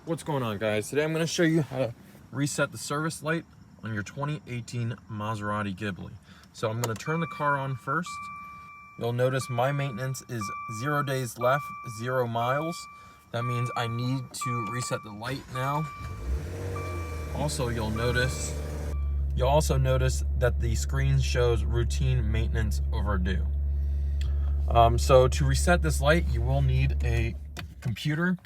What's going on, guys? Today I'm going to show you how to reset the service light on your 2018 Maserati Ghibli. So I'm going to turn the car on first. You'll notice my maintenance is 0 days left, 0 miles. That means I need to reset the light now. Also, you'll also notice that the screen shows routine maintenance overdue. So to reset this light, you will need a computer.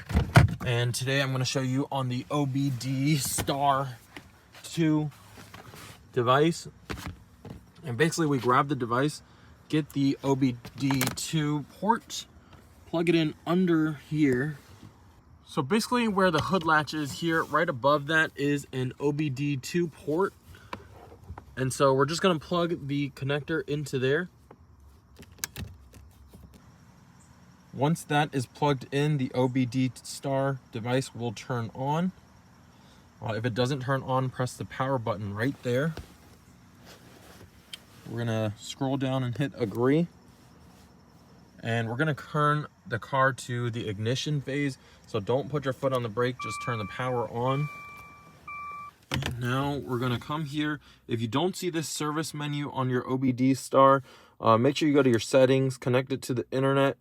And today I'm going to show you on the OBDSTAR 2 device. And basically we grab the device, get the OBD2 port, plug it in under here. So basically where the hood latch is here, right above that is an OBD2 port. And so we're just going to plug the connector into there. Once that is plugged in, the OBDSTAR device will turn on. If it doesn't turn on, press the power button right there. We're gonna scroll down and hit agree. And we're gonna turn the car to the ignition phase. So don't put your foot on the brake, just turn the power on. And now we're gonna come here. If you don't see this service menu on your OBDSTAR, make sure you go to your settings, connect it to the internet,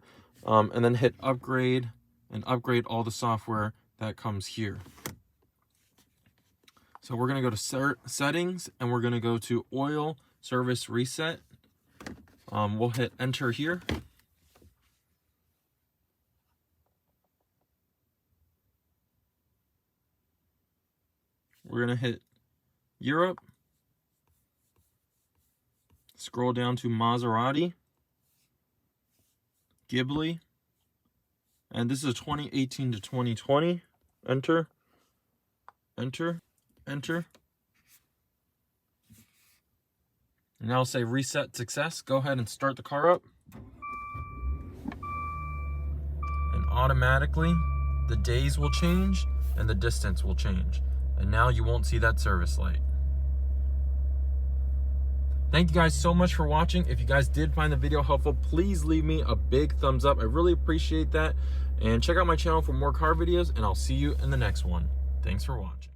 and then hit upgrade and upgrade all the software that comes here. So we're going to go to settings and we're going to go to oil service reset. We'll hit enter here. We're going to hit Europe. Scroll down to Maserati Ghibli, and this is 2018 to 2020. Enter, enter, enter. And now say reset success. Go ahead and start the car up. And automatically the days will change and the distance will change. And now you won't see that service light. Thank you guys so much for watching. If you guys did find the video helpful, please leave me a big thumbs up. I really appreciate that. And check out my channel for more car videos, and I'll see you in the next one. Thanks for watching.